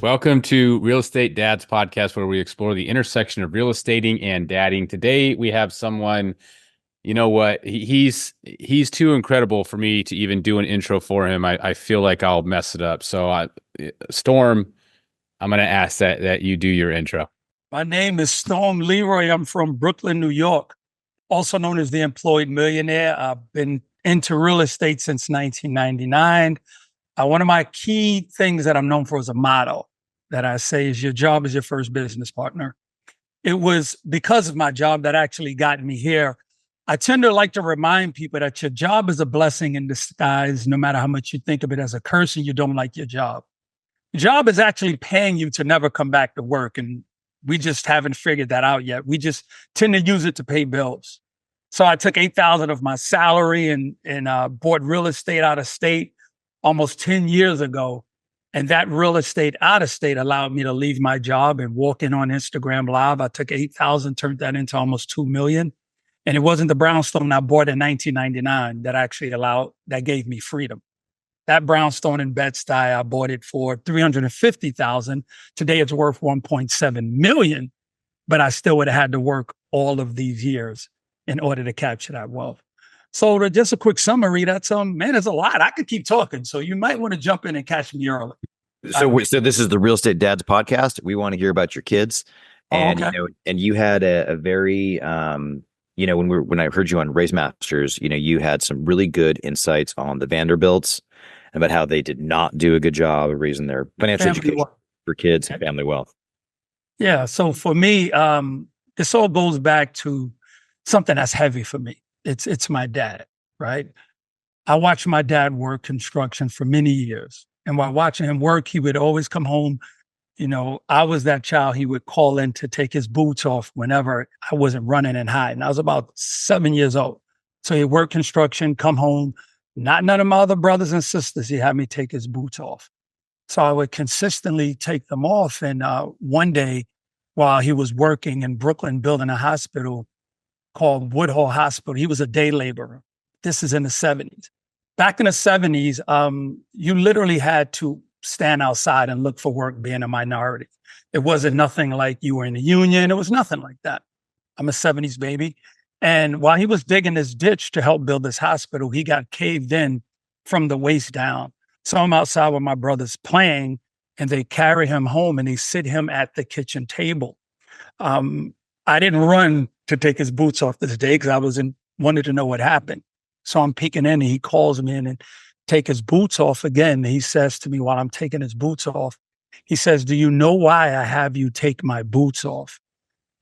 Welcome to Real Estate Dads podcast, where we explore the intersection of real estating and dadding. Today, we have someone. You know what? He's too incredible for me to even do an intro for him. I feel like I'll mess it up. Storm, I'm going to ask that you do your intro. My name is Storm Leroy. I'm from Brooklyn, New York, also known as the Employed Millionaire. I've been into real estate since 1999. One of my key things that I'm known for is a motto that I say is your job is your first business partner. It was because of my job that actually got me here. I tend to like to remind people that your job is a blessing in disguise, no matter how much you think of it as a curse and you don't like your job. Your job is actually paying you to never come back to work. And we just haven't figured that out yet. We just tend to use it to pay bills. So I took $8,000 of my salary and bought real estate out of state almost 10 years ago. And that real estate out of state allowed me to leave my job and walk in on Instagram Live. I took 8,000, turned that into almost 2 million. And it wasn't the brownstone I bought in 1999 that gave me freedom. That brownstone in Bed-Stuy, I bought it for $350,000. Today it's worth 1.7 million, but I still would have had to work all of these years in order to capture that wealth. So just a quick summary, that's man, it's a lot. I could keep talking. So you might want to jump in and catch me early. So this is the Real Estate Dads podcast. We want to hear about your kids. And okay. And you had a very when I heard you on Raise Masters, you had some really good insights on the Vanderbilts and about how they did not do a good job of raising their financial education for kids and family wealth. Yeah. So for me, this all goes back to something that's heavy for me. It's my dad, right? I watched my dad work construction for many years. And while watching him work, he would always come home. I was that child he would call in to take his boots off whenever I wasn't running and hiding. I was about 7 years old. So he'd work construction, come home. None of my other brothers and sisters, he had me take his boots off. So I would consistently take them off. And one day, while he was working in Brooklyn, building a hospital called Woodhull Hospital, he was a day laborer. This is in the 70s. Back in the 70s, you literally had to stand outside and look for work being a minority. It wasn't nothing like you were in the union. It was nothing like that. I'm a 70s baby. And while he was digging this ditch to help build this hospital, he got caved in from the waist down. So I'm outside with my brothers playing, and they carry him home and they sit him at the kitchen table. I didn't run to take his boots off this day because I wanted to know what happened. So I'm peeking in and he calls me in and take his boots off again. He says to me while I'm taking his boots off, he says, "Do you know why I have you take my boots off?"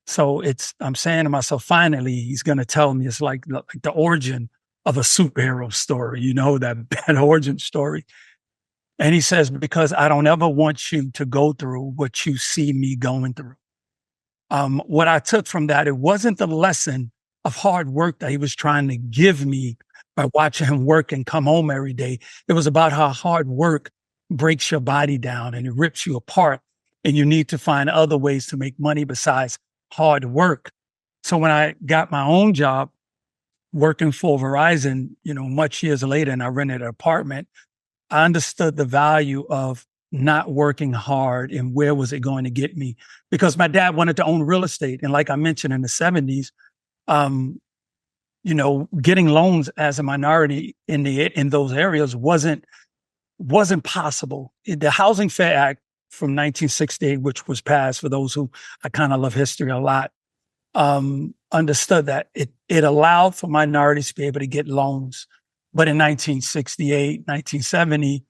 So I'm saying to myself, finally, he's going to tell me. It's like the origin of a superhero story, that bad origin story. And he says, "Because I don't ever want you to go through what you see me going through." What I took from that, it wasn't the lesson of hard work that he was trying to give me by watching him work and come home every day. It was about how hard work breaks your body down and it rips you apart. And you need to find other ways to make money besides hard work. So when I got my own job working for Verizon, much years later, and I rented an apartment, I understood the value of not working hard and where was it going to get me? Because my dad wanted to own real estate. And like I mentioned in the 70s, getting loans as a minority in those areas wasn't possible. The Housing Fair Act from 1968, which was passed, for those who I kind of love history a lot, understood that it allowed for minorities to be able to get loans. But in 1968, 1970,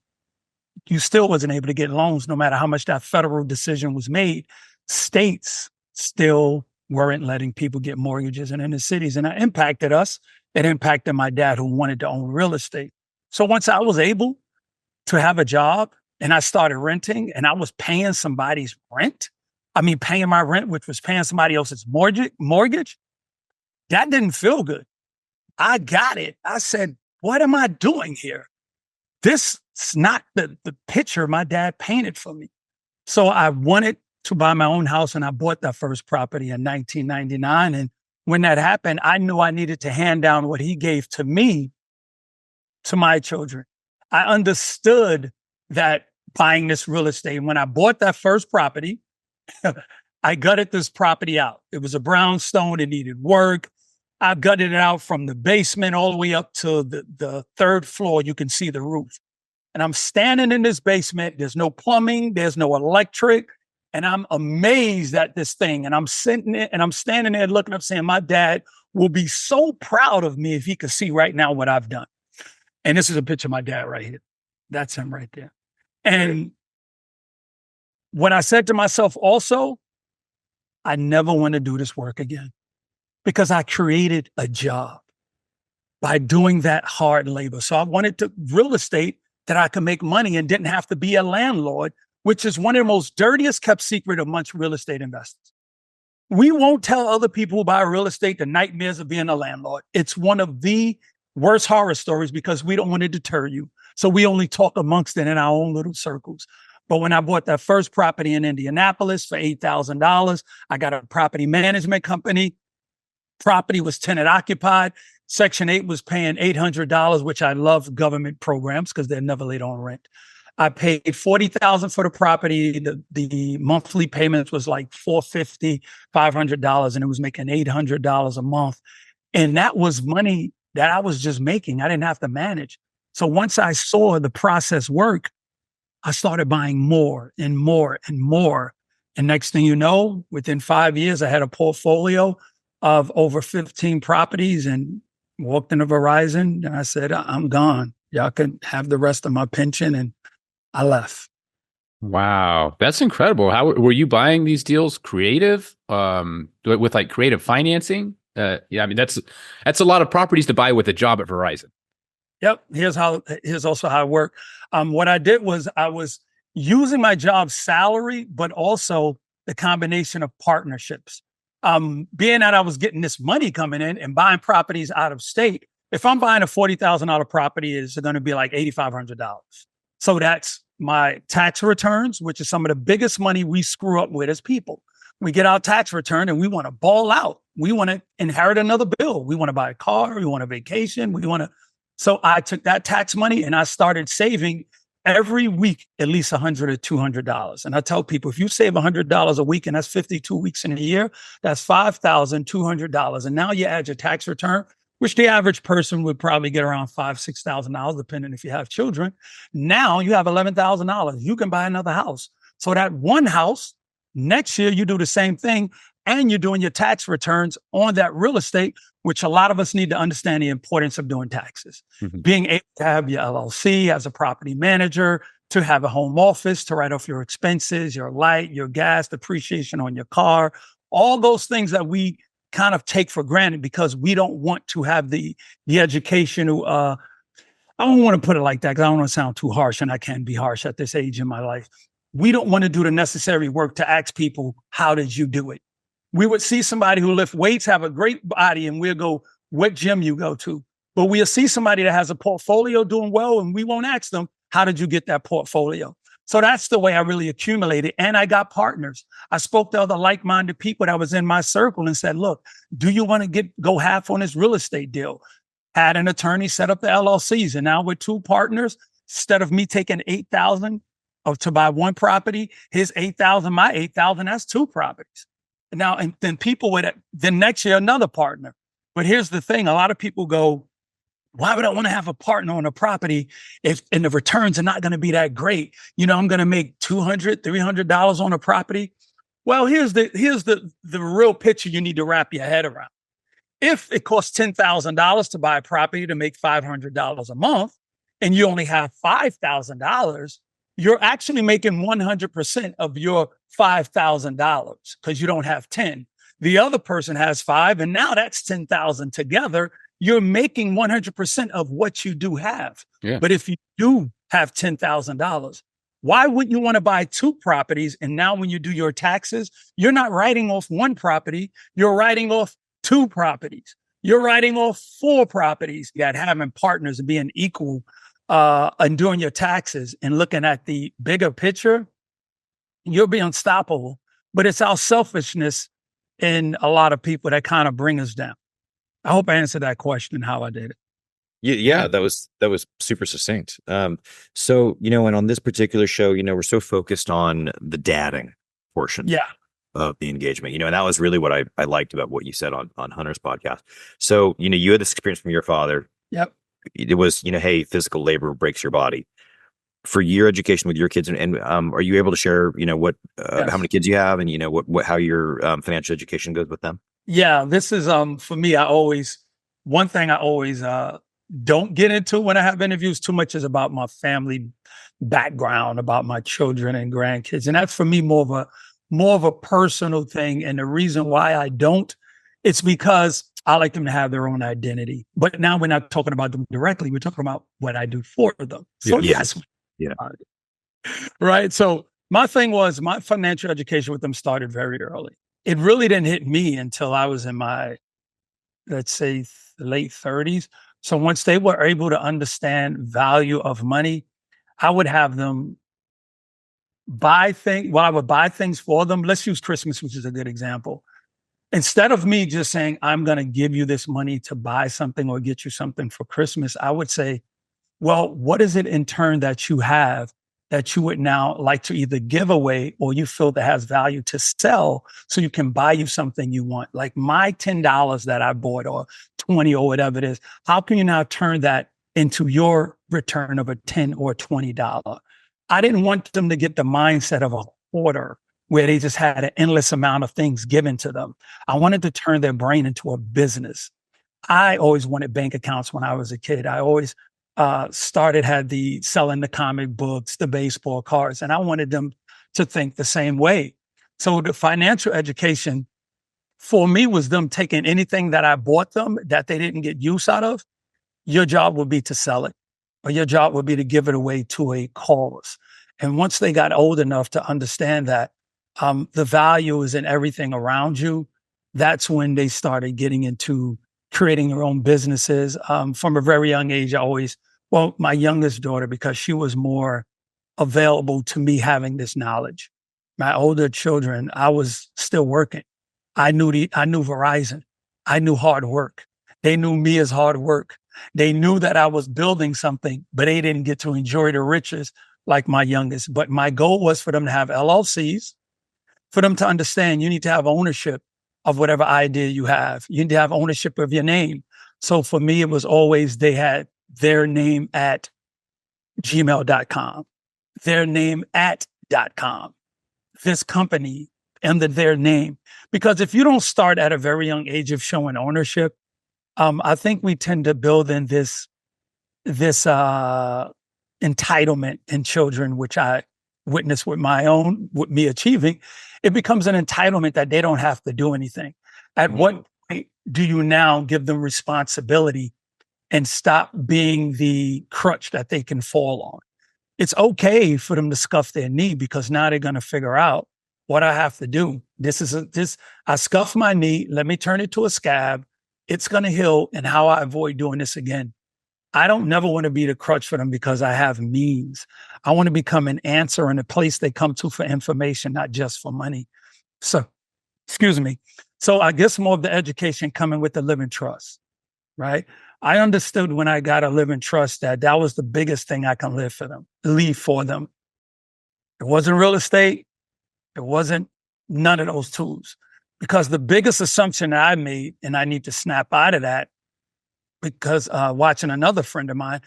you still wasn't able to get loans no matter how much that federal decision was made. States still weren't letting people get mortgages in the cities. And that impacted us. It impacted my dad, who wanted to own real estate. So once I was able to have a job and I started renting and I was paying somebody's rent, paying my rent, which was paying somebody else's mortgage, that didn't feel good. I got it. I said, what am I doing here? This is not the picture my dad painted for me. So I wanted to buy my own house, and I bought that first property in 1999. And when that happened, I knew I needed to hand down what he gave to me to my children. I understood that buying this real estate. When I bought that first property, I gutted this property out. It was a brownstone. It needed work. I gutted it out from the basement all the way up to the third floor. You can see the roof. And I'm standing in this basement. There's no plumbing. There's no electric. And I'm amazed at this thing. And I'm sitting there and I'm standing there looking up saying, my dad will be so proud of me if he could see right now what I've done. And this is a picture of my dad right here. That's him right there. And when I said to myself also, I never want to do this work again because I created a job by doing that hard labor. So I wanted to real estate that I could make money and didn't have to be a landlord, which is one of the most dirtiest kept secret amongst real estate investors. We won't tell other people who buy real estate the nightmares of being a landlord. It's one of the worst horror stories because we don't want to deter you. So we only talk amongst it in our own little circles. But when I bought that first property in Indianapolis for $8,000, I got a property management company. Property was tenant occupied. Section 8 was paying $800, which I love government programs because they're never late on rent. I paid $40,000 for the property. The monthly payments was like $450, $500, and it was making $800 a month. And that was money that I was just making. I didn't have to manage. So once I saw the process work, I started buying more and more and more. And next thing you know, within 5 years, I had a portfolio of over 15 properties and walked into Verizon. And I said, I'm gone. Y'all can have the rest of my pension. And I left. Wow. That's incredible. How were you buying these deals creative, with like creative financing? Yeah, I mean, that's a lot of properties to buy with a job at Verizon. Yep. Here's also how it worked. What I did was I was using my job salary, but also the combination of partnerships. Being that I was getting this money coming in and buying properties out of state, if I'm buying a $40,000 property, it's going to be like $8,500. So that's my tax returns, which is some of the biggest money we screw up with as people. We get our tax return and we want to ball out. We want to inherit another bill. We want to buy a car. We want a vacation. So I took that tax money and I started saving every week at least $100 or $200. And I tell people, if you save $100 a week and that's 52 weeks in a year, that's $5,200. And now you add your tax return, which the average person would probably get around $5,000, $6,000, depending if you have children. Now you have $11,000. You can buy another house. So that one house, next year you do the same thing and you're doing your tax returns on that real estate, which a lot of us need to understand the importance of doing taxes. Mm-hmm. Being able to have your LLC as a property manager, to have a home office, to write off your expenses, your light, your gas, depreciation on your car, all those things that we kind of take for granted because we don't want to have the education. I don't want to put it like that because I don't want to sound too harsh, and I can be harsh at this age in my life. We don't want to do the necessary work to ask people, how did you do it? We would see somebody who lifts weights, have a great body, and we'll go, what gym you go to? But we'll see somebody that has a portfolio doing well, and we won't ask them, how did you get that portfolio? So that's the way I really accumulated. And I got partners. I spoke to other like-minded people that was in my circle and said, look, do you want to go half on this real estate deal? Had an attorney set up the LLCs. And now with two partners, instead of me taking $8,000 to buy one property, his $8,000, my $8,000, that's two properties. Now, and then people would, then next year, another partner. But here's the thing. A lot of people go, why would I want to have a partner on a property and the returns are not going to be that great? You know, I'm going to make $200, $300 on a property. Well, here's the real picture you need to wrap your head around. If it costs $10,000 to buy a property to make $500 a month, and you only have $5,000, you're actually making 100% of your $5,000 because you don't have 10. The other person has 5, and now that's 10,000 together. You're making 100% of what you do have. Yeah. But if you do have $10,000, why wouldn't you want to buy two properties? And now when you do your taxes, you're not writing off one property. You're writing off two properties. You're writing off 4 properties. That having partners and being equal and doing your taxes and looking at the bigger picture, you'll be unstoppable. But it's our selfishness in a lot of people that kind of bring us down. I hope I answered that question how I did it. Yeah, that was super succinct. So, and on this particular show, we're so focused on the dadding portion Yeah. of the engagement, and that was really what I liked about what you said on Hunter's podcast. So, you had this experience from your father. Yep. It was, hey, physical labor breaks your body. For your education with your kids, and are you able to share, what how Yes. many kids you have, and what how your financial education goes with them? Yeah. This is for me, one thing I always don't get into when I have interviews too much is about my family background, about my children and grandkids. And that's for me more of a personal thing. And the reason why I don't, it's because I like them to have their own identity. But now we're not talking about them directly. We're talking about what I do for them. So yes. Yeah. Right. So my thing was my financial education with them started very early. It really didn't hit me until I was in my, let's say, late 30s. So once they were able to understand value of money, I would have them buy things. Well, I would buy things for them. Let's use Christmas, which is a good example. Instead of me just saying, I'm going to give you this money to buy something or get you something for Christmas, I would say, well, what is it in turn that you have that you would now like to either give away or you feel that has value to sell so you can buy you something you want? Like my $10 that I bought or 20 or whatever it is, how can you now turn that into your return of a 10 or $20? I didn't want them to get the mindset of a hoarder where they just had an endless amount of things given to them. I wanted to turn their brain into a business. I always wanted bank accounts when I was a kid. I always had the selling the comic books, the baseball cards, and I wanted them to think the same way. So the financial education for me was them taking anything that I bought them that they didn't get use out of. Your job would be to sell it, or your job would be to give it away to a cause. And once they got old enough to understand that the value is in everything around you, that's when they started getting into creating their own businesses. From a very young age, my youngest daughter, because she was more available to me having this knowledge. My older children, I was still working. I knew Verizon. I knew hard work. They knew me as hard work. They knew that I was building something, but they didn't get to enjoy the riches like my youngest. But my goal was for them to have LLCs, for them to understand you need to have ownership of whatever idea you have. You need to have ownership of your name. So for me, it was always they had their name at gmail.com, their name at.com, this company and their name. Because if you don't start at a very young age of showing ownership, I think we tend to build in this entitlement in children, which I witnessed with me achieving. It becomes an entitlement that they don't have to do anything. At what point do you now give them responsibility and stop being the crutch that they can fall on? It's okay for them to scuff their knee because now they're going to figure out what I have to do. I scuff my knee. Let me turn it to a scab. It's going to heal. And how I avoid doing this again. I don't never want to be the crutch for them because I have means. I want to become an answer and a place they come to for information, not just for money. So, excuse me. So I guess more of the education coming with the living trust, right? I understood when I got a living trust that was the biggest thing I can leave for them. It wasn't real estate. It wasn't none of those tools. Because the biggest assumption that I made, and I need to snap out of that, because watching another friend of mine,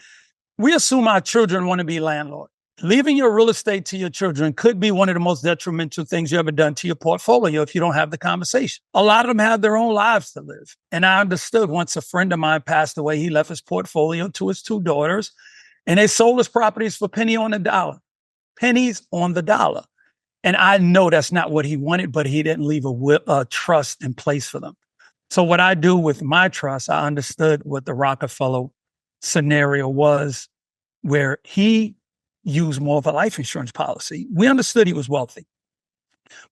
we assume our children want to be landlords. Leaving your real estate to your children could be one of the most detrimental things you ever done to your portfolio if you don't have the conversation. A lot of them have their own lives to live. And I understood once a friend of mine passed away, he left his portfolio to his two daughters, and they sold his properties for pennies on the dollar. And I know that's not what he wanted, but he didn't leave a trust in place for them. So what I do with my trust, I understood what the Rockefeller scenario was, where he used more of a life insurance policy. We understood he was wealthy.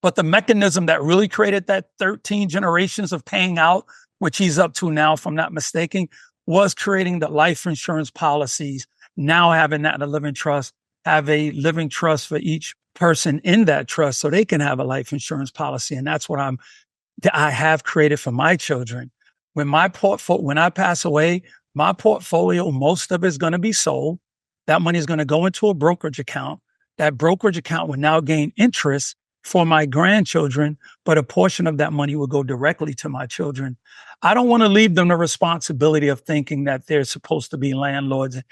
But the mechanism that really created that 13 generations of paying out, which he's up to now, if I'm not mistaken, was creating the life insurance policies. Now having that in a living trust, have a living trust for each person in that trust so they can have a life insurance policy. And that's what I have created for my children. When I pass away, My portfolio, most of it is going to be sold. That money is going to go into a brokerage account. That brokerage account will now gain interest for my grandchildren, but a portion of that money will go directly to my children. I don't want to leave them the responsibility of thinking that they're supposed to be landlords.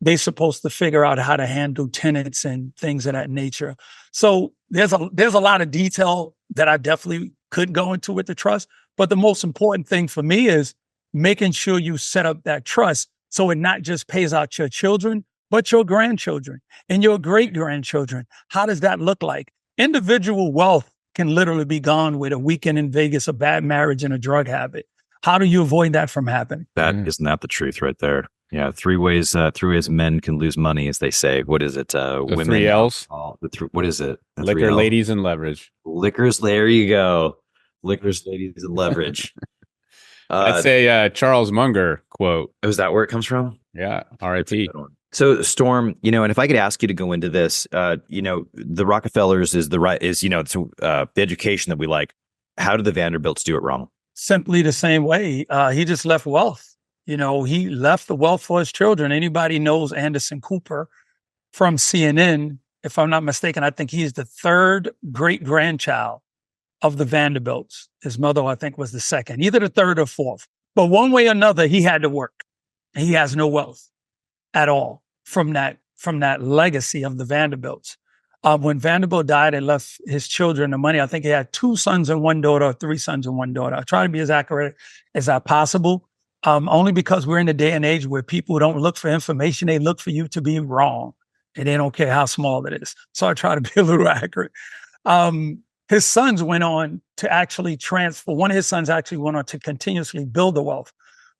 They're supposed to figure out how to handle tenants and things of that nature. So there's a lot of detail that I definitely could go into with the trust. But the most important thing for me is making sure you set up that trust so it not just pays out your children, but your grandchildren and your great grandchildren. How does that look like? Individual wealth can literally be gone with a weekend in Vegas, a bad marriage, and a drug habit. How do you avoid that from happening? Isn't that the truth right there? Yeah, three ways men can lose money, as they say. What is it? Women, three L's. What is it? Liquor, ladies, and leverage. Liquors. There you go. Liquors, ladies, and leverage. That's a Charles Munger quote. Is that where it comes from? Yeah, R.I.P. So Storm, and if I could ask you to go into this, the Rockefellers is the education that we like. How did the Vanderbilts do it wrong? Simply the same way. He just left wealth. He left the wealth for his children. Anybody knows Anderson Cooper from CNN? If I'm not mistaken, I think he's the third great grandchild of the Vanderbilts. His mother, I think, was the second, either the third or fourth. But one way or another, he had to work. He has no wealth at all from that legacy of the Vanderbilts. When Vanderbilt died and left his children the money, I think he had 2 sons and 1 daughter, or 3 sons and 1 daughter. I try to be as accurate as I possible, only because we're in a day and age where people don't look for information. They look for you to be wrong, and they don't care how small it is. So I try to be a little accurate. His sons went on to actually transfer. One of his sons actually went on to continuously build the wealth.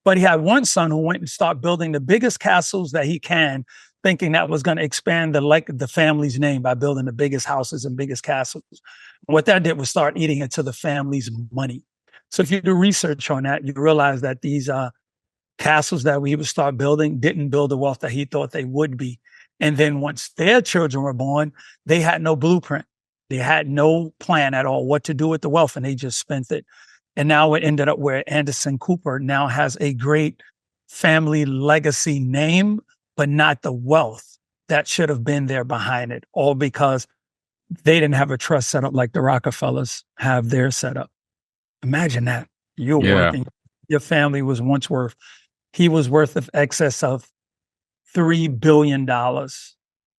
But he had one son who went and started building the biggest castles that he can, thinking that was going to expand the family's name by building the biggest houses and biggest castles. What that did was start eating into the family's money. So if you do research on that, you realize that these castles that we would start building didn't build the wealth that he thought they would be. And then once their children were born, they had no blueprint. They had no plan at all what to do with the wealth, and they just spent it. And now it ended up where Anderson Cooper now has a great family legacy name, but not the wealth that should have been there behind it, all because they didn't have a trust set up like the Rockefellers have their set up. Imagine that. You're working, your family was once worth, he was worth of excess of $3 billion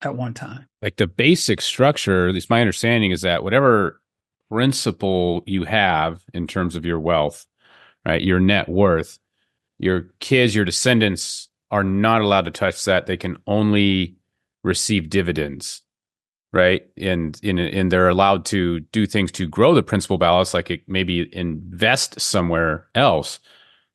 at one time. Like the basic structure, at least my understanding is that whatever principle you have in terms of your wealth, right, your net worth, your kids, your descendants are not allowed to touch that. They can only receive dividends, right? And they're allowed to do things to grow the principal balance, like maybe invest somewhere else,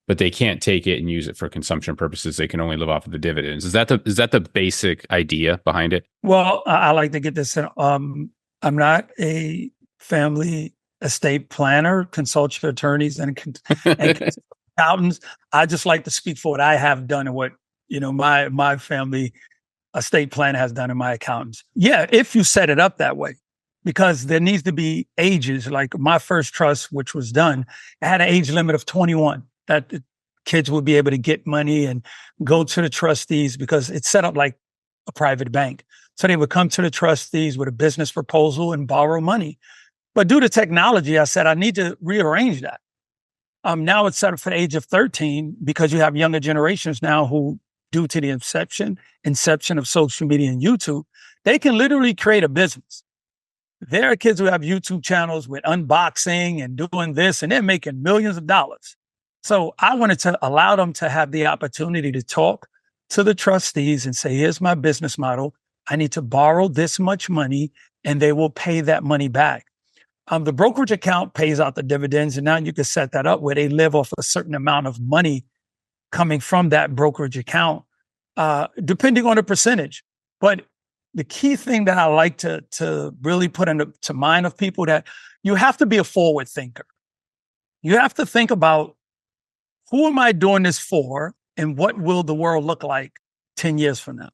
but they can't take it and use it for consumption purposes. They can only live off of the dividends. Is that the basic idea behind it? Well, I like to get this in. I'm not a family estate planner, consult your attorneys and accountants. I just like to speak for what I have done and what my family estate plan has done in my accountants. Yeah, if you set it up that way, because there needs to be ages. Like my first trust, which was done, it had an age limit of 21. That the kids would be able to get money and go to the trustees, because it's set up like a private bank. So they would come to the trustees with a business proposal and borrow money. But due to technology, I said, I need to rearrange that. Now it's set up for the age of 13, because you have younger generations now who, due to the inception of social media and YouTube, they can literally create a business. There are kids who have YouTube channels with unboxing and doing this, and they're making millions of dollars. So I wanted to allow them to have the opportunity to talk to the trustees and say, here's my business model. I need to borrow this much money, and they will pay that money back. The brokerage account pays out the dividends, and now you can set that up where they live off a certain amount of money coming from that brokerage account, depending on the percentage. But the key thing that I like to really put into mind of people, that you have to be a forward thinker. You have to think about, who am I doing this for, and what will the world look like 10 years from now?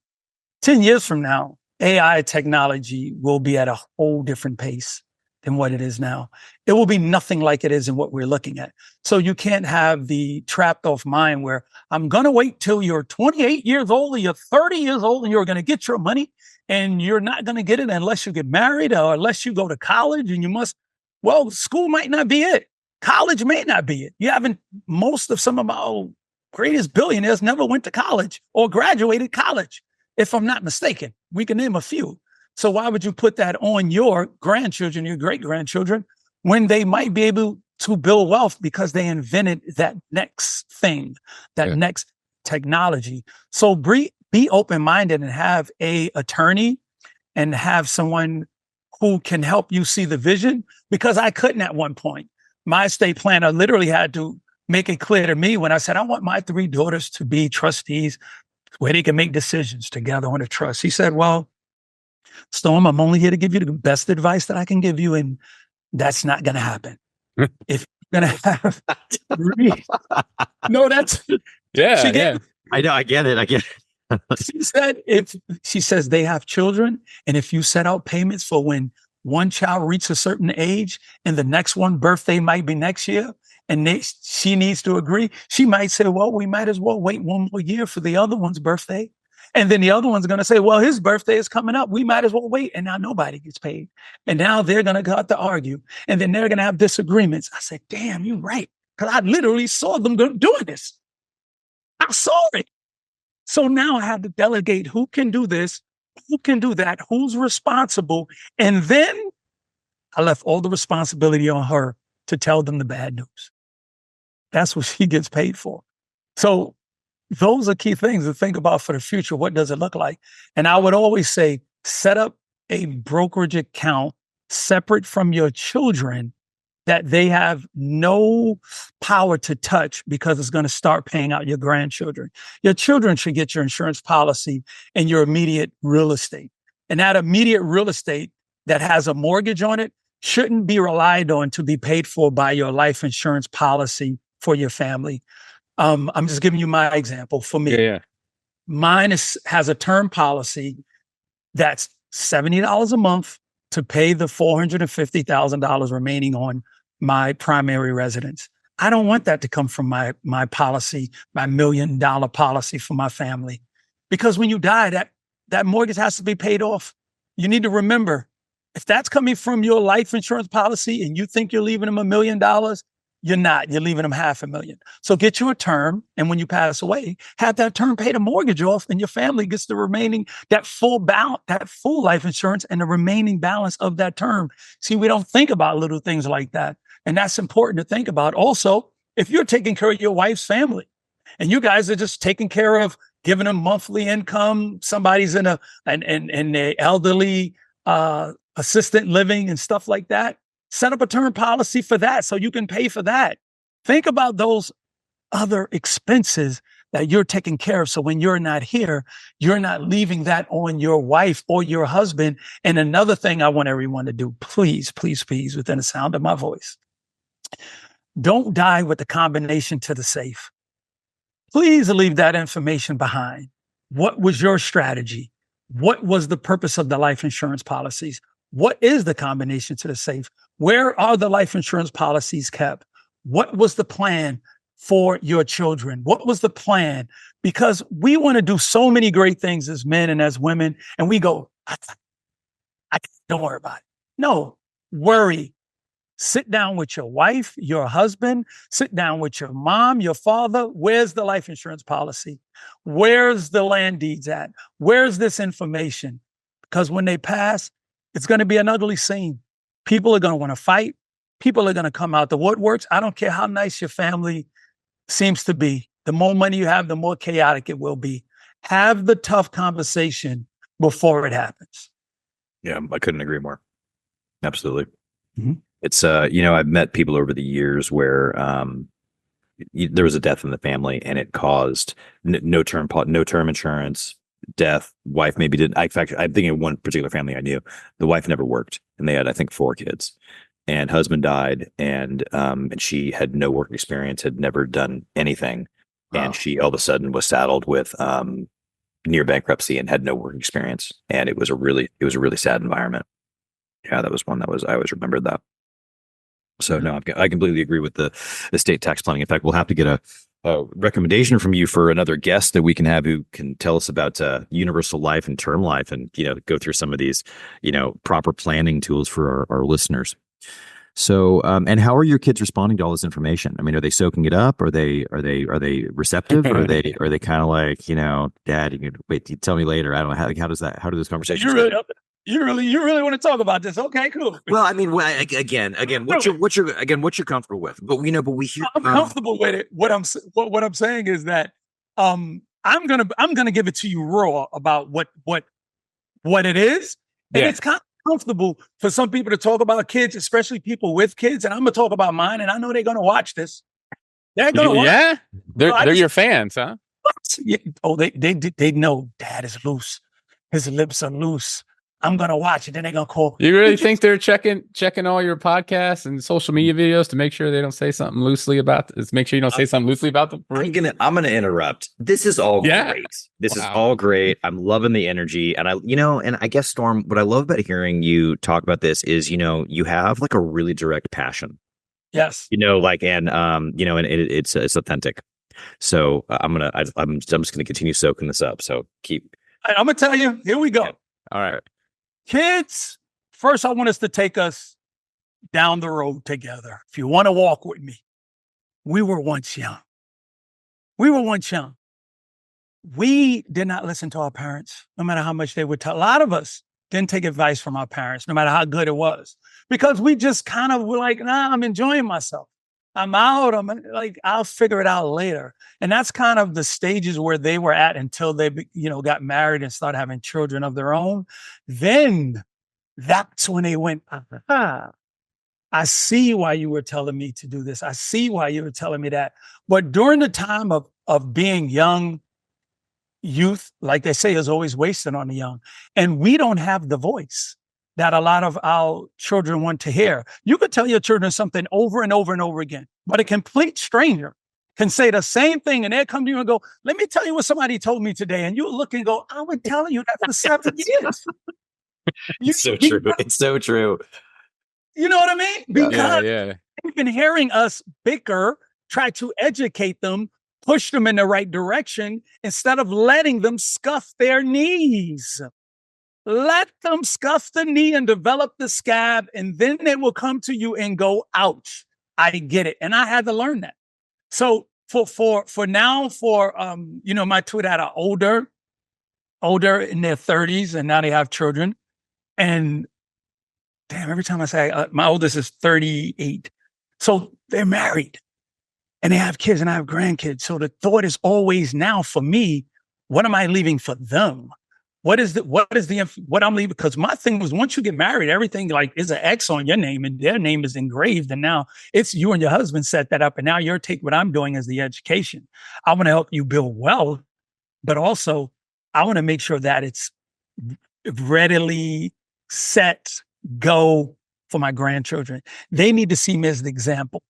10 years from now, AI technology will be at a whole different pace. than what it is now. It will be nothing like it is in what we're looking at. So you can't have the trapped off mind where I'm going to wait till you're 28 years old or you're 30 years old and you're going to get your money, and you're not going to get it unless you get married or unless you go to college, and you must, well, school might not be it. College may not be it. You haven't, most of some of my greatest billionaires never went to college or graduated college, if I'm not mistaken. We can name a few. So why would you put that on your grandchildren, your great-grandchildren, when they might be able to build wealth because they invented that next thing, that next technology? So be open-minded and have a attorney and have someone who can help you see the vision, because I couldn't at one point. My estate planner literally had to make it clear to me when I said, I want my 3 daughters to be trustees where they can make decisions together on a trust. He said, well, Storm, I'm only here to give you the best advice that I can give you, and that's not going to happen. If you're going to have no, that's I know, I get it. She said, she says they have children, and if you set out payments for when one child reaches a certain age and the next one birthday might be next year, and she needs to agree, she might say, well, we might as well wait 1 more year for the other one's birthday. And then the other one's going to say, well, his birthday is coming up, we might as well wait. And now nobody gets paid. And now they're going to have to argue. And then they're going to have disagreements. I said, damn, you're right. Because I literally saw them doing this. I saw it. So now I had to delegate who can do this, who can do that, who's responsible. And then I left all the responsibility on her to tell them the bad news. That's what she gets paid for. So those are key things to think about for the future. What does it look like? And I would always say, set up a brokerage account separate from your children that they have no power to touch, because it's going to start paying out your grandchildren. Your children should get your insurance policy and your immediate real estate. And that immediate real estate that has a mortgage on it shouldn't be relied on to be paid for by your life insurance policy for your family. I'm just giving you my example. For me, mine has a term policy that's $70 a month to pay the $450,000 remaining on my primary residence. I don't want that to come from my policy, my $1 million policy for my family, because when you die, that mortgage has to be paid off. You need to remember, if that's coming from your life insurance policy and you think you're leaving them $1 million, you're not. You're leaving them $500,000. So get you a term, and when you pass away, have that term pay the mortgage off, and your family gets the remaining, that full life insurance and the remaining balance of that term. See, we don't think about little things like that. And that's important to think about. Also, if you're taking care of your wife's family and you guys are just taking care of giving them monthly income, somebody's in an elderly assistant living and stuff like that, set up a term policy for that so you can pay for that. Think about those other expenses that you're taking care of. So when you're not here, you're not leaving that on your wife or your husband. And another thing I want everyone to do, please, please, please, within the sound of my voice, don't die with the combination to the safe. Please leave that information behind. What was your strategy? What was the purpose of the life insurance policies? What is the combination to the safe? Where are the life insurance policies kept? What was the plan for your children? What was the plan? Because we want to do so many great things as men and as women, and we go, I don't worry about it. No, worry. Sit down with your wife, your husband, sit down with your mom, your father. Where's the life insurance policy? Where's the land deeds at? Where's this information? Because when they pass, it's going to be an ugly scene. People are going to want to fight. People are going to come out the woodworks. I don't care how nice your family seems to be. The more money you have, the more chaotic it will be. Have the tough conversation before it happens. Yeah, I couldn't agree more. Absolutely. Mm-hmm. It's, I've met people over the years where there was a death in the family and it caused no term insurance, death. Wife maybe didn't. In fact, I'm thinking of one particular family I knew. The wife never worked, and they had, I think, 4 kids. And husband died, and she had no work experience, had never done anything, and she all of a sudden was saddled with near bankruptcy and had no work experience, and it was a really sad environment. Yeah, that was one that was I always remembered that. So no, I completely agree with the estate tax planning. In fact, we'll have to get a recommendation from you for another guest that we can have who can tell us about universal life and term life, and go through some of these proper planning tools for our listeners. So, and how are your kids responding to all this information? I mean, are they soaking it up? Are they receptive? Or are they kind of like, Dad, you can wait, you tell me later. I don't know how do those conversations go? You really want to talk about this? Okay, cool. Well, I mean, again, what's you're comfortable with? But we hear. I'm comfortable with it. What I'm saying is that I'm gonna give it to you raw about what it is, and it's kind of comfortable for some people to talk about kids, especially people with kids, and I'm gonna talk about mine, and I know they're gonna watch this. They're gonna watch. Yeah, they're your fans, huh? Yeah. Oh, they know Dad is loose. His lips are loose. I'm gonna watch it. Then they're gonna call. You really think they're checking all your podcasts and social media videos to make sure they don't say something loosely about this? Make sure you don't say something loosely about them. I'm gonna interrupt. This is all great. This is all great. I'm loving the energy, and I guess Storm. What I love about hearing you talk about this is you have like a really direct passion. Yes. And it's authentic. So I'm just gonna continue soaking this up. So keep. I'm gonna tell you. Here we go. Yeah. All right. Kids, first, I want us to take us down the road together. If you want to walk with me, we were once young. We did not listen to our parents, no matter how much they would tell. A lot of us didn't take advice from our parents, no matter how good it was, because we just kind of were like, nah, I'm enjoying myself. I'm out. I'm like, I'll figure it out later. And that's kind of the stages where they were at until they, got married and started having children of their own. Then that's when they went, I see why you were telling me to do this. I see why you were telling me that. But during the time of being young, youth, like they say, is always wasted on the young. And we don't have the voice that a lot of our children want to hear. You could tell your children something over and over and over again, but a complete stranger can say the same thing, and they'll come to you and go, let me tell you what somebody told me today. And you look and go, I was telling you that for 7 years. It's so true. It's so true. You know what I mean? Because they've been hearing us bicker, try to educate them, push them in the right direction, instead of letting them scuff their knees. Let them scuff the knee and develop the scab, and then they will come to you and go, ouch, I get it. And I had to learn that. So my two that are older in their 30s, and now they have children. And damn, every time I say my oldest is 38. So they're married and they have kids and I have grandkids. So the thought is always now for me, what am I leaving for them? What I'm leaving? Because my thing was, once you get married, everything like is an X on your name and their name is engraved. And now it's you and your husband set that up. And now what I'm doing is the education. I want to help you build wealth, but also I want to make sure that it's readily set, go for my grandchildren. They need to see me as the example,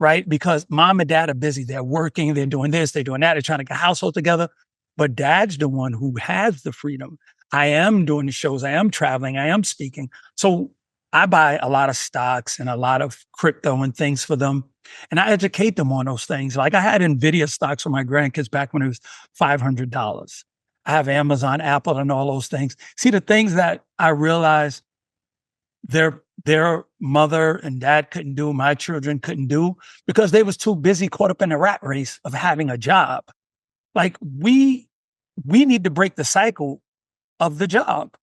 right? Because mom and dad are busy. They're working, they're doing this, they're doing that. They're trying to get a household together. But dad's the one who has the freedom. I am doing the shows. I am traveling. I am speaking. So I buy a lot of stocks and a lot of crypto and things for them. And I educate them on those things. Like I had NVIDIA stocks for my grandkids back when it was $500. I have Amazon, Apple, and all those things. See, the things that I realized their mother and dad couldn't do, my children couldn't do, because they was too busy caught up in the rat race of having a job. Like we need to break the cycle of the job.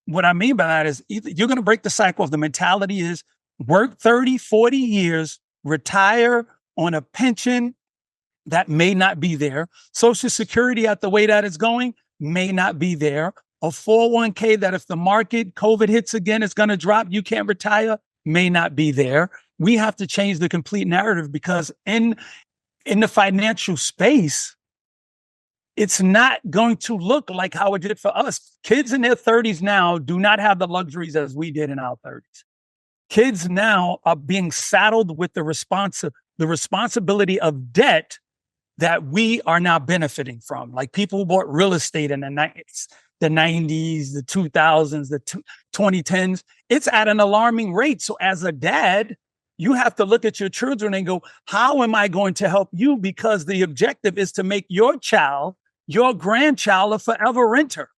What I mean by that is you're going to break the cycle of the mentality is work 30, 40 years, retire on a pension that may not be there. Social Security at the way that it's going may not be there. A 401k that if the market COVID hits again, it's going to drop. You can't retire, may not be there. We have to change the complete narrative because in the financial space, it's not going to look like how it did for us. Kids in their 30s now do not have the luxuries as we did in our 30s. Kids now are being saddled with the responsibility of debt that we are now benefiting from. Like people who bought real estate in the 90s, the 90s, the 2000s, the 2010s. It's at an alarming rate. So as a dad, you have to look at your children and go, how am I going to help you? Because the objective is to make your child, your grandchild, a forever renter.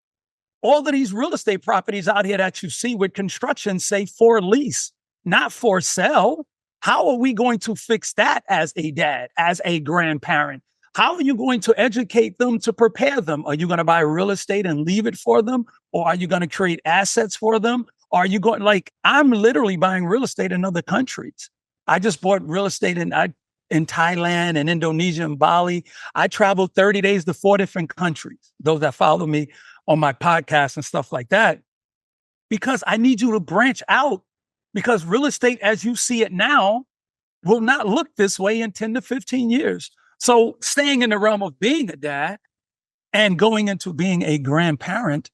All of these real estate properties out here that you see with construction say for lease, not for sale. How are we going to fix that as a dad, as a grandparent? How are you going to educate them to prepare them? Are you going to buy real estate and leave it for them? Or are you going to create assets for them? Are you going, like, I'm literally buying real estate in other countries. I just bought real estate in Thailand and Indonesia and Bali. I traveled 30 days to 4 different countries, those that follow me on my podcast and stuff like that, because I need you to branch out, because real estate as you see it now will not look this way in 10 to 15 years. So staying in the realm of being a dad and going into being a grandparent,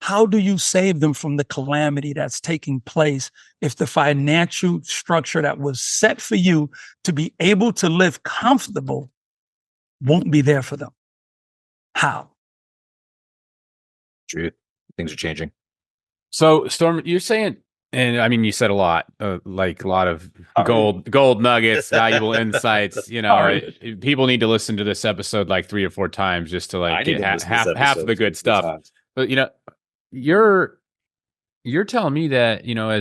how do you save them from the calamity that's taking place if the financial structure that was set for you to be able to live comfortable won't be there for them? How? True. Things are changing. So, Storm, you're saying, and I mean, you said a lot, like a lot of gold nuggets, valuable insights. You know, people need to listen to this episode like 3 or 4 times just to like get half of the good stuff. But you know, you're telling me that, you know,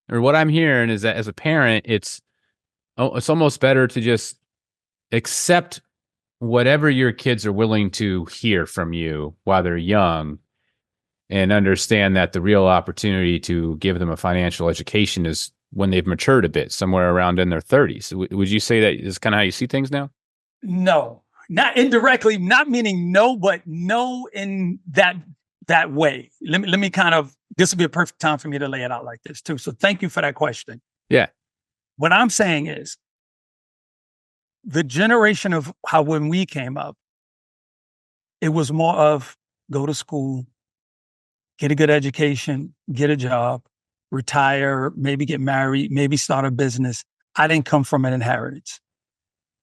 or what I'm hearing is that as a parent, it's almost better to just accept whatever your kids are willing to hear from you while they're young, and understand that the real opportunity to give them a financial education is when they've matured a bit, somewhere around in their 30s. Would you say that is kind of how you see things now? No, not indirectly, not meaning no, but no in that way. Let me kind of, this would be a perfect time for me to lay it out like this too. So thank you for that question. Yeah. What I'm saying is the generation of how, when we came up, it was more of go to school, get a good education, get a job, retire, maybe get married, maybe start a business. I didn't come from an inheritance.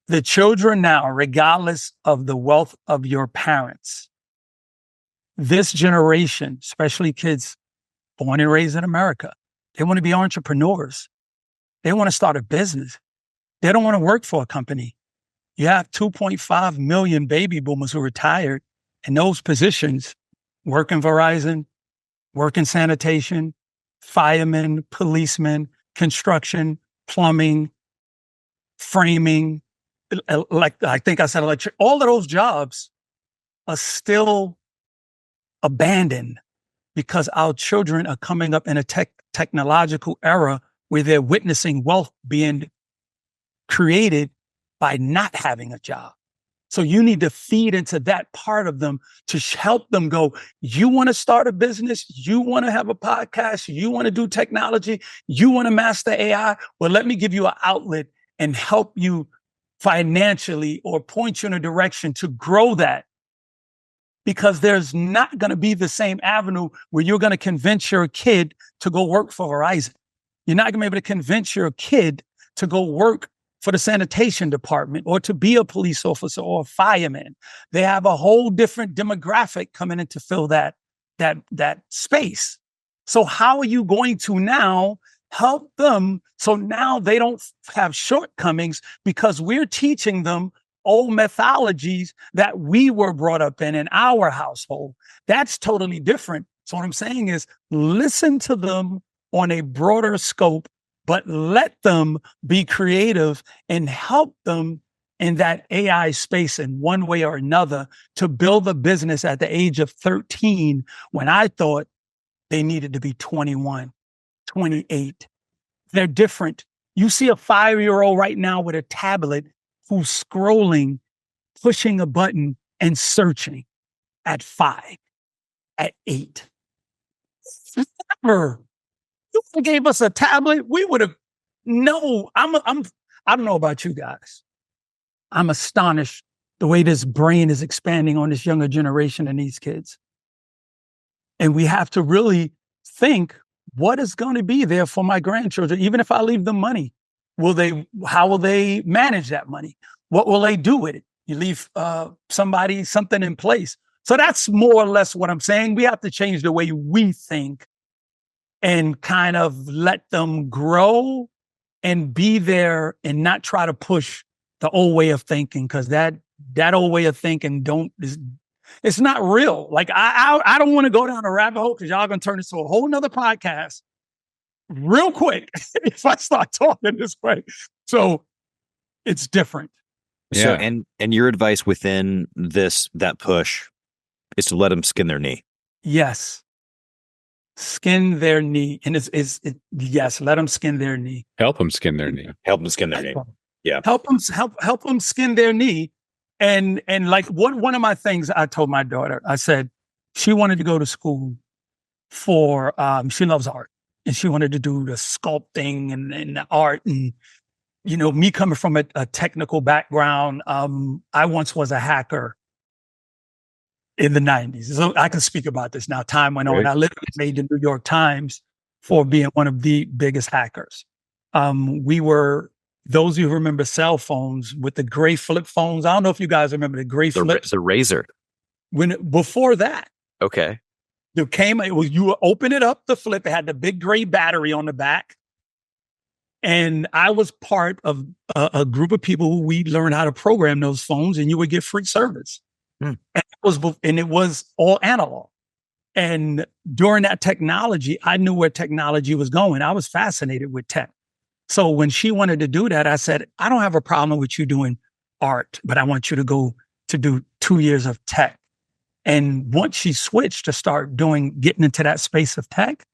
The children now, regardless of the wealth of your parents, this generation, especially kids born and raised in America, they want to be entrepreneurs. They want to start a business. They don't want to work for a company. You have 2.5 million baby boomers who retired in those positions, work in Verizon, work in sanitation, firemen, policemen, construction, plumbing, framing, like I think I said, electric. All of those jobs are still abandoned because our children are coming up in a technological era where they're witnessing wealth being created by not having a job. So you need to feed into that part of them to help them go, you want to start a business, you want to have a podcast, you want to do technology, you want to master AI. Well, let me give you an outlet and help you financially or point you in a direction to grow that. Because there's not going to be the same avenue where you're going to convince your kid to go work for Verizon. You're not going to be able to convince your kid to go work for the sanitation department or to be a police officer or a fireman. They have a whole different demographic coming in to fill that space. So how are you going to now help them so now they don't have shortcomings, because we're teaching them old methodologies that we were brought up in our household? That's totally different. So what I'm saying is listen to them on a broader scope, but let them be creative and help them in that AI space in one way or another to build a business at the age of 13 when I thought they needed to be 21, 28. They're different. You see a 5-year-old right now with a tablet who's scrolling, pushing a button and searching at 5, at 8. Never. You gave us a tablet, we would have. No, I don't know about you guys. I'm astonished the way this brain is expanding on this younger generation and these kids. And we have to really think, what is going to be there for my grandchildren? Even if I leave them money, how will they manage that money? What will they do with it? You leave something in place. So that's more or less what I'm saying. We have to change the way we think and kind of let them grow and be there and not try to push the old way of thinking, because that old way of thinking it's not real. Like I don't want to go down a rabbit hole because y'all gonna turn this into a whole nother podcast real quick if I start talking this way. So it's different. So, Yeah. and your advice within that push is to let them skin their knee. Yes. Skin their knee. And yes, let them skin their knee. Help them skin their knee. Help them skin their knee. Yeah. Help them skin their knee. And like one of my things I told my daughter, I said she wanted to go to school for she loves art, and she wanted to do the sculpting and the art. And me coming from a technical background, I once was a hacker in the 90s. So I can speak about this now. Time went on. Right. I literally made the New York Times for being one of the biggest hackers. We were, those of you who remember cell phones with the gray flip phones. I don't know if you guys remember the gray flip. The Razor. Before that, Okay. You open it up, the flip, it had the big gray battery on the back. And I was part of a group of people who we learned how to program those phones, and you would get free service. And it was all analog. And during that technology, I knew where technology was going. I was fascinated with tech. So when she wanted to do that, I said, I don't have a problem with you doing art, but I want you to go to do 2 years of tech. And once she switched to start getting into that space of tech,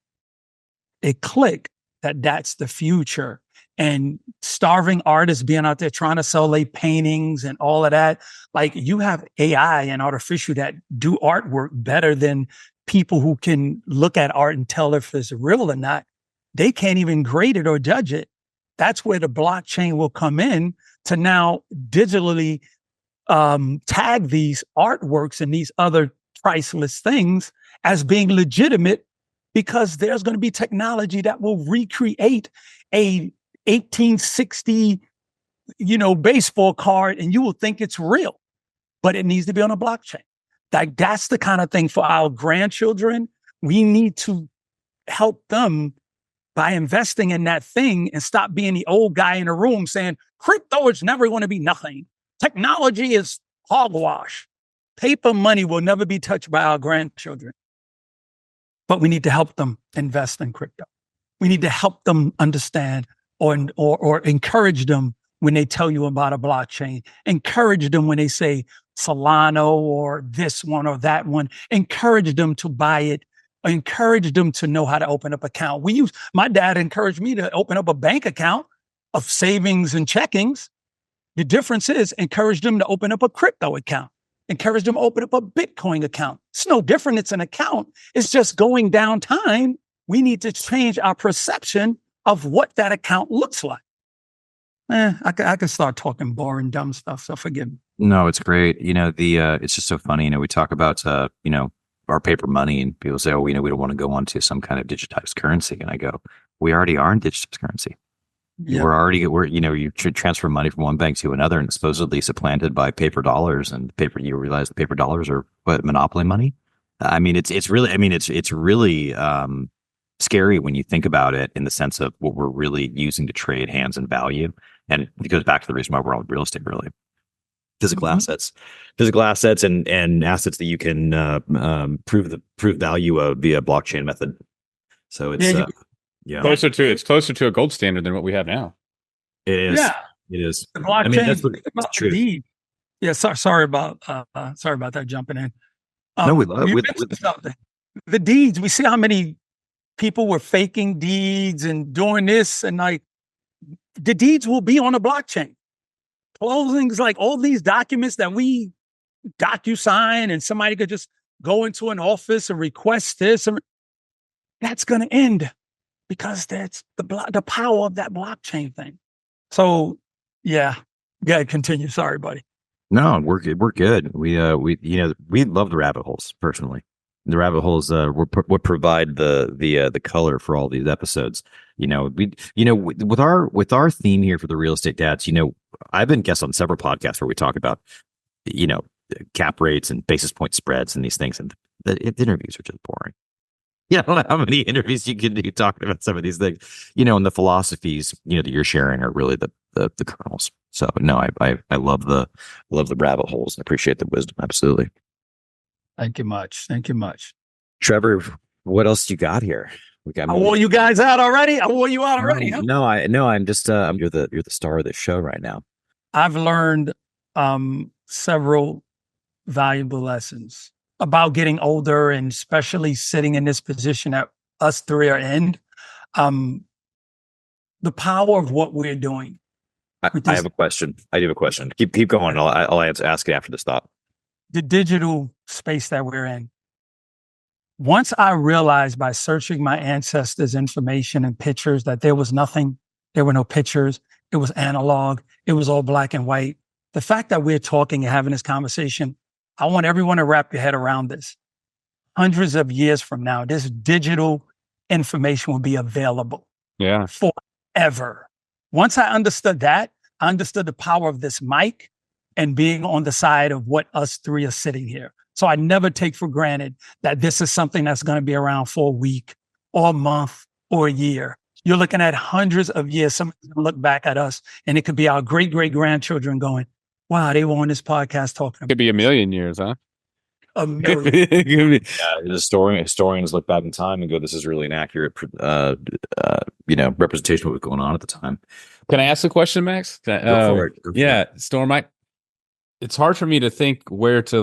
it clicked that that's the future. And starving artists being out there trying to sell their paintings and all of that. Like, you have AI and artificial that do artwork better than people who can look at art and tell if it's real or not. They can't even grade it or judge it. That's where the blockchain will come in to now digitally tag these artworks and these other priceless things as being legitimate, because there's going to be technology that will recreate a 1860, baseball card, and you will think it's real, but it needs to be on a blockchain. That's the kind of thing for our grandchildren. We need to help them by investing in that thing and stop being the old guy in a room saying, crypto is never going to be nothing. Technology is hogwash. Paper money will never be touched by our grandchildren. But we need to help them invest in crypto. We need to help them understand or encourage them when they tell you about a blockchain. Encourage them when they say Solano or this one or that one. Encourage them to buy it. Encourage them to know how to open up an account. My dad encouraged me to open up a bank account of savings and checkings. The difference is encourage them to open up a crypto account. Encourage them to open up a Bitcoin account. It's no different. It's an account. It's just going down time. We need to change our perception of what that account looks like. I can start talking boring, dumb stuff, so forgive me. No, it's great. It's just so funny. We talk about, our paper money, and people say, oh, we don't want to go onto some kind of digitized currency. And I go, we already are in digitized currency. Yep. You transfer money from one bank to another, and it's supposedly supplanted by paper dollars, and you realize the paper dollars are monopoly money. It's really scary when you think about it in the sense of what we're really using to trade hands and value. And it goes back to the reason why we're all in real estate, really. Physical assets and assets that you can prove value of via blockchain method. So it's it's closer to a gold standard than what we have now. It is. Yeah, it is. The blockchain. That's true. Yeah. Sorry about that jumping in. No, we love something. The deeds. We see how many people were faking deeds and doing this, and like the deeds will be on a blockchain. Closings, like all these documents that we DocuSign, and somebody could just go into an office and request this, and that's going to end because that's the power of that blockchain thing. So, yeah, continue. Sorry, buddy. No, we're good. We're good. We love the rabbit holes personally. The rabbit holes would provide the color for all these episodes. With our theme here for the Real Estate Dads, I've been guest on several podcasts where we talk about, cap rates and basis point spreads and these things. And the interviews are just boring. Yeah, I don't know how many interviews you can do talking about some of these things, and the philosophies, that you're sharing are really the kernels. So no, I love the rabbit holes and appreciate the wisdom. Absolutely. Thank you much. Thank you much. Trevor, what else you got here? We got I wore you guys out already. I wore you out already. Huh? No, I'm just you're the star of the show right now. I've learned several valuable lessons about getting older, and especially sitting in this position that us three are in. The power of what we're doing. I have a question. I do have a question. Keep going. I'll ask it after this thought. The digital space that we're in. Once I realized by searching my ancestors' information and pictures that there was nothing, there were no pictures, it was analog, it was all black and white. The fact that we're talking and having this conversation, I want everyone to wrap your head around this. Hundreds of years from now, this digital information will be available. Yeah. Forever. Once I understood that, I understood the power of this mic and being on the side of what us three are sitting here. So I never take for granted that this is something that's going to be around for a week or a month or a year. You're looking at hundreds of years. Someone's going to look back at us, and it could be our great-great-grandchildren going, wow, they were on this podcast talking about Could be a million years, huh? a million. Yeah, historians look back in time and go, this is really an accurate, representation of what's going on at the time. Can I ask a question, Max? Go for it. Go for it. Storm, it's hard for me to think where to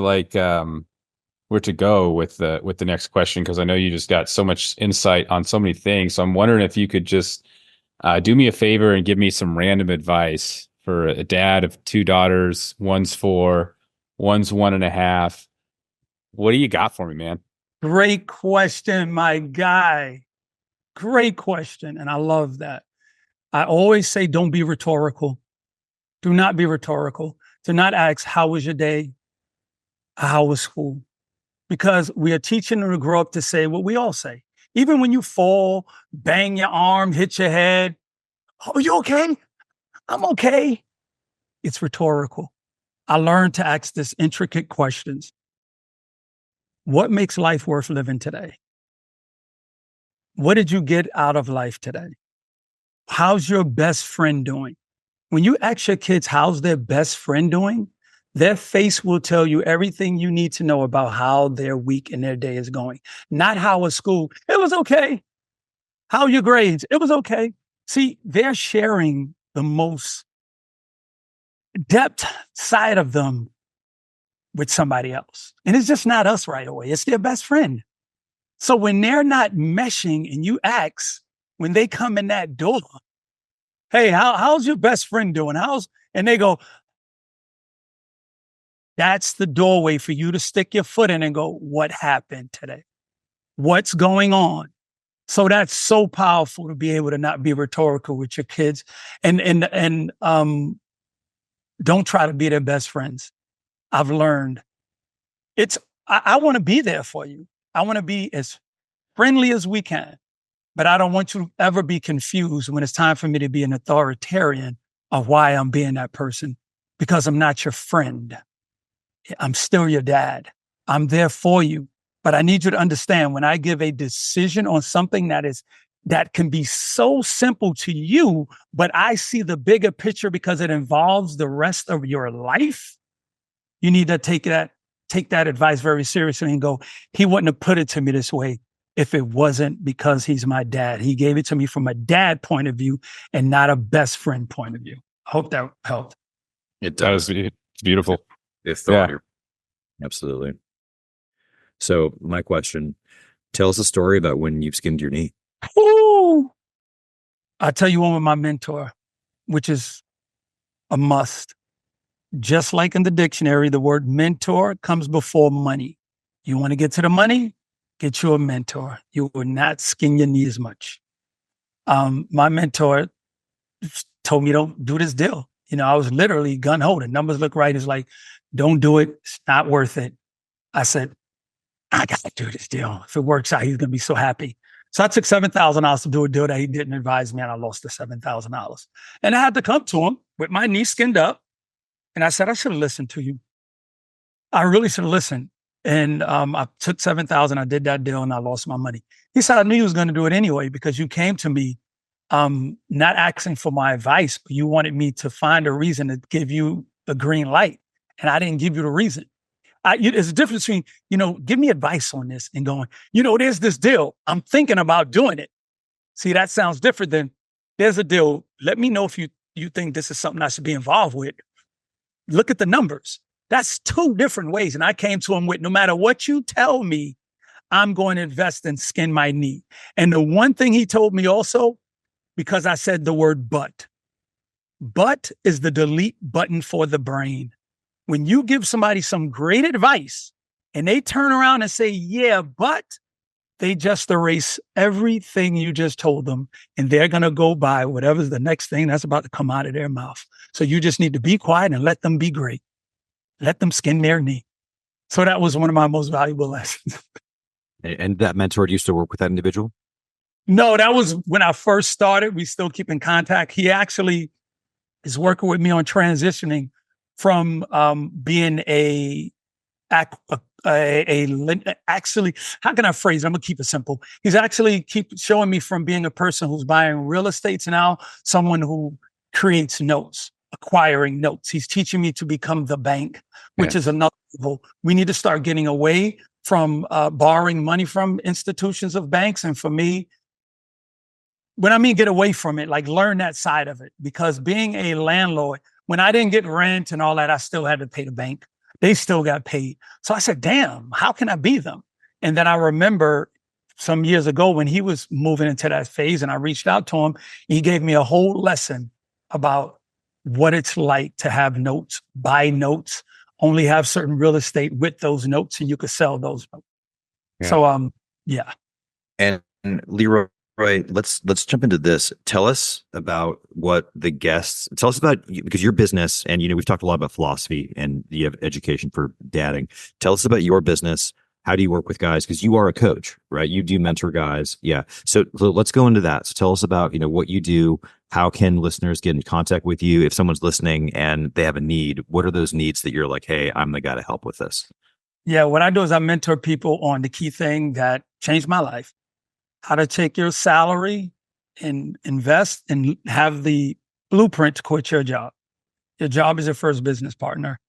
go with the next question, because I know you just got so much insight on so many things. So I'm wondering if you could just do me a favor and give me some random advice for a dad of 2 daughters. One's 4, one's 1.5. What do you got for me, man? Great question, my guy. Great question. And I love that. I always say, don't be rhetorical. Do not be rhetorical. Do not ask, how was your day? How was school? Because we are teaching them to grow up to say what we all say. Even when you fall, bang your arm, hit your head. Oh, you okay? I'm okay. It's rhetorical. I learned to ask this intricate questions. What makes life worth living today? What did you get out of life today? How's your best friend doing? When you ask your kids how's their best friend doing, their face will tell you everything you need to know about how their week and their day is going. Not how was school. It was okay. How are your grades? It was okay. See, they're sharing the most depth side of them with somebody else. And it's just not us right away. It's their best friend. So when they're not meshing and you ask, when they come in that door, hey, how's your best friend doing? And they go, that's the doorway for you to stick your foot in and go, what happened today? What's going on? So that's so powerful to be able to not be rhetorical with your kids and don't try to be their best friends. I've learned I want to be there for you. I want to be as friendly as we can, but I don't want you to ever be confused when it's time for me to be an authoritarian of why I'm being that person, because I'm not your friend. I'm still your dad. I'm there for you, but I need you to understand when I give a decision on something that can be so simple to you, but I see the bigger picture because it involves the rest of your life. You need to take that advice very seriously and go, he wouldn't have put it to me this way if it wasn't because he's my dad. He gave it to me from a dad point of view and not a best friend point of view. I hope that helped. It does. It's beautiful. It's thought here. Absolutely. So my question, tell us a story about when you've skinned your knee. Ooh. I'll tell you one with my mentor, which is a must. Just like in the dictionary, the word mentor comes before money. You want to get to the money? Get you a mentor. You will not skin your knee as much. My mentor told me, don't do this deal. I was literally gun holding. Numbers look right. It's like, don't do it. It's not worth it. I said, I got to do this deal. If it works out, he's going to be so happy. So I took $7,000 to do a deal that he didn't advise me, and I lost the $7,000. And I had to come to him with my knee skinned up. And I said, I should have listened to you. I really should have listened. And I took 7,000. I did that deal and I lost my money. He said, I knew you was going to do it anyway because you came to me not asking for my advice, but you wanted me to find a reason to give you the green light. And I didn't give you the reason. There's a difference between, give me advice on this and going, there's this deal. I'm thinking about doing it. See, that sounds different than there's a deal. Let me know if you think this is something I should be involved with. Look at the numbers. That's two different ways. And I came to him with, no matter what you tell me, I'm going to invest and skin my knee. And the one thing he told me also, because I said the word but is the delete button for the brain. When you give somebody some great advice and they turn around and say, yeah, but they just erase everything you just told them. And they're going to go by whatever's the next thing that's about to come out of their mouth. So you just need to be quiet and let them be great. Let them skin their knee. So that was one of my most valuable lessons. And that mentor, do you still work with that individual? No, that was when I first started. We still keep in contact. He actually is working with me on transitioning from being actually, how can I phrase it? I'm gonna keep it simple. He's actually keep showing me from being a person who's buying real estate to now someone who creates notes, acquiring notes. He's teaching me to become the bank, which is another level. We need to start getting away from borrowing money from institutions of banks. And for me, when I mean get away from it, like learn that side of it, because being a landlord, when I didn't get rent and all that, I still had to pay the bank. They still got paid. So I said, damn, how can I be them? And then I remember some years ago when he was moving into that phase and I reached out to him, he gave me a whole lesson about what it's like to have notes, buy notes, only have certain real estate with those notes and you could sell those notes. Yeah. So, yeah. And Leroy, let's jump into this. Tell us about what the guests, tell us about, because your business, and we've talked a lot about philosophy and you have education for dadding. Tell us about your business. How do you work with guys? Because you are a coach, right? You do mentor guys. Yeah. So let's go into that. So tell us about, what you do. How can listeners get in contact with you? If someone's listening and they have a need, what are those needs that you're like, hey, I'm the guy to help with this? Yeah. What I do is I mentor people on the key thing that changed my life. How to take your salary and invest and have the blueprint to quit your job. Your job is your first business partner.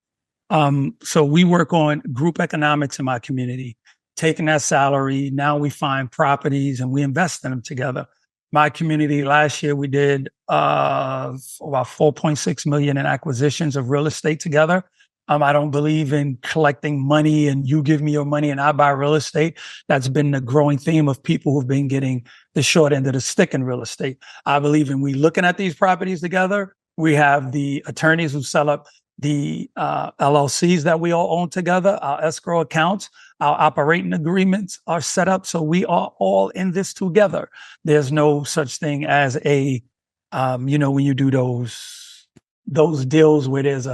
So we work on group economics in my community, taking that salary. Now we find properties and we invest in them together. My community last year, we did about 4.6 million in acquisitions of real estate together. I don't believe in collecting money and you give me your money and I buy real estate. That's been the growing theme of people who've been getting the short end of the stick in real estate. I believe in we looking at these properties together. We have the attorneys who sell up the LLCs that we all own together, our escrow accounts, our operating agreements are set up. So we are all in this together. There's no such thing as a, when you do those deals where there's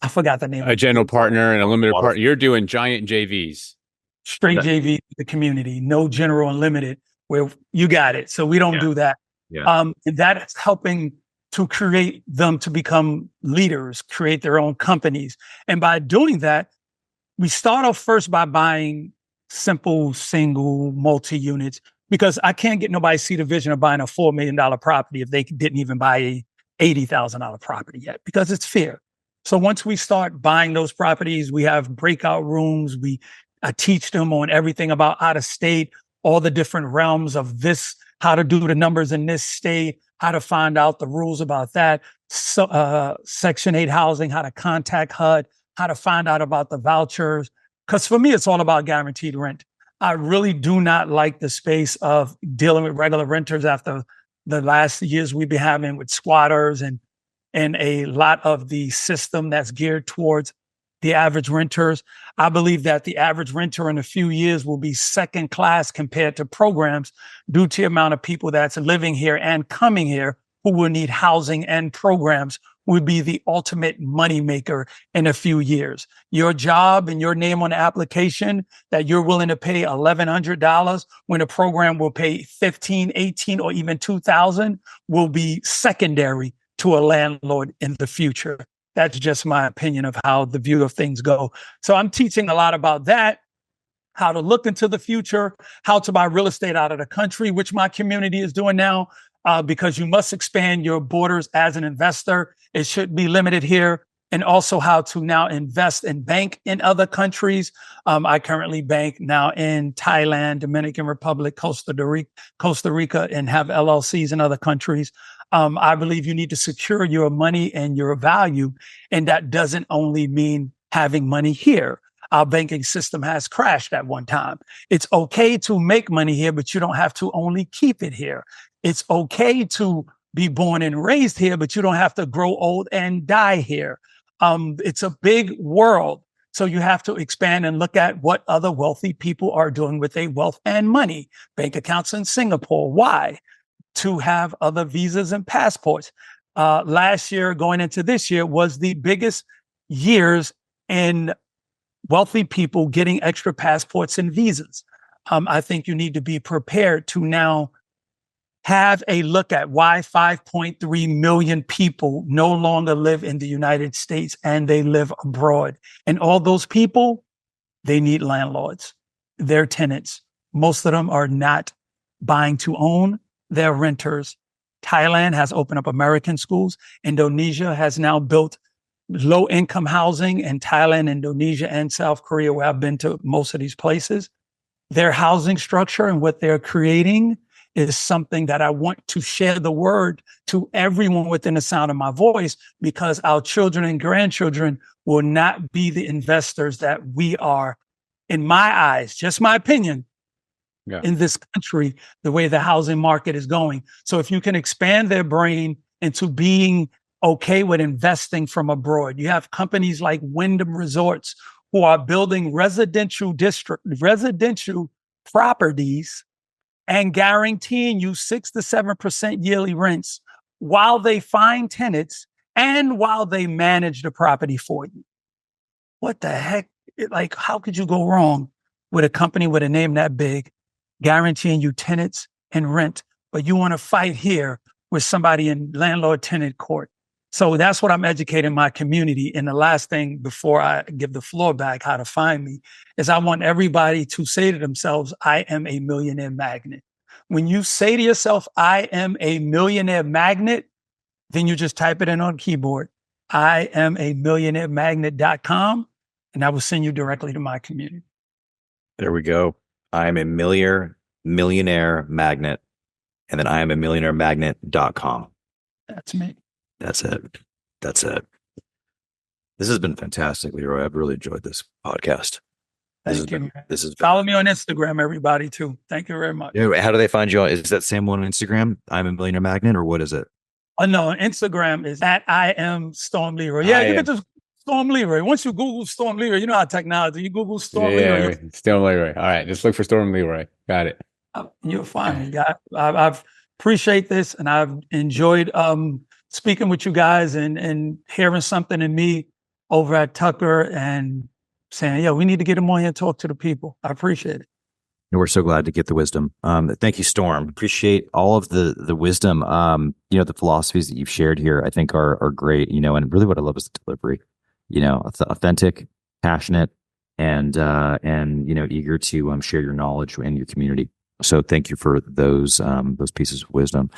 I forgot the name. A general partner and a limited partner. You're doing giant JVs. Straight JV to the community, no general and limited, where you got it. So we don't do that. Yeah. And that's helping to create them to become leaders, create their own companies. And by doing that, we start off first by buying simple, single, multi-units, because I can't get nobody to see the vision of buying a $4 million property if they didn't even buy a $80,000 property yet, because it's fear. So once we start buying those properties, we have breakout rooms. I teach them on everything about out of state, all the different realms of this, how to do the numbers in this state, how to find out the rules about that, Section 8 housing, how to contact HUD, how to find out about the vouchers. Because for me, it's all about guaranteed rent. I really do not like the space of dealing with regular renters after the last years we've been having with squatters and a lot of the system that's geared towards the average renters. I believe that the average renter in a few years will be second class compared to programs due to the amount of people that's living here and coming here who will need housing, and programs would be the ultimate moneymaker in a few years. Your job and your name on the application that you're willing to pay $1,100 when a program will pay $1,500, $1,800, or even $2,000 will be secondary to a landlord in the future. That's just my opinion of how the view of things go. So I'm teaching a lot about that, how to look into the future, how to buy real estate out of the country, which my community is doing now, because you must expand your borders as an investor. It should be limited here. And also how to now invest and bank in other countries. I currently bank now in Thailand, Dominican Republic, Costa Rica, and have LLCs in other countries. I believe you need to secure your money and your value. And that doesn't only mean having money here. Our banking system has crashed at one time. It's okay to make money here, but you don't have to only keep it here. It's okay to be born and raised here, but you don't have to grow old and die here. It's a big world. So you have to expand and look at what other wealthy people are doing with their wealth and money. Bank accounts in Singapore. Why? To have other visas and passports. Last year, going into this year, was the biggest years in wealthy people getting extra passports and visas. I think you need to be prepared to now have a look at why 5.3 million people no longer live in the United States and they live abroad. And all those people, they need landlords. They're tenants. Most of them are not buying to own. They're renters. Thailand has opened up American schools. Indonesia has now built low-income housing in Thailand, Indonesia, and South Korea, where I've been to most of these places. Their housing structure and what they're creating is something that I want to share the word to everyone within the sound of my voice, because our children and grandchildren will not be the investors that we are, in my eyes, just my opinion, in this country, the way the housing market is going. So if you can expand their brain into being okay with investing from abroad, you have companies like Wyndham Resorts who are building residential properties and guaranteeing you 6 to 7% yearly rents while they find tenants and while they manage the property for you. What the heck? Like, how could you go wrong with a company with a name that big, guaranteeing you tenants and rent, but you want to fight here with somebody in landlord-tenant court? So that's what I'm educating my community. And the last thing before I give the floor back, how to find me, is I want everybody to say to themselves, I am a millionaire magnet. When you say to yourself, I am a millionaire magnet, then you just type it in on the keyboard. I am a millionairemagnet.com, and I will send you directly to my community. There we go. I am a millionaire magnet. And then I am a millionairemagnet.com. That's me. That's it. That's it. This has been fantastic, Leroy. I've really enjoyed this podcast. Thank you. This is follow me on Instagram, everybody, too. Thank you very much. Yeah, how do they find you on? Is that same one on Instagram? I'm a millionaire magnet, or what is it? No, Instagram is at I am Storm Leroy. Yeah, you can just Storm Leroy. Once you Google Storm Leroy, you know how technology. You Google Storm Leroy. Storm Leroy. All right, just look for Storm Leroy. Got it. You'll find me. I've appreciate this, and I've enjoyed speaking with you guys and hearing something in me over at Tucker and saying, yeah, we need to get him on here and talk to the people. I appreciate it. And we're so glad to get the wisdom. Thank you, Storm. Appreciate all of the wisdom. The philosophies that you've shared here, I think are great, and really what I love is the delivery, authentic, passionate, and eager to share your knowledge and your community. So thank you for those pieces of wisdom.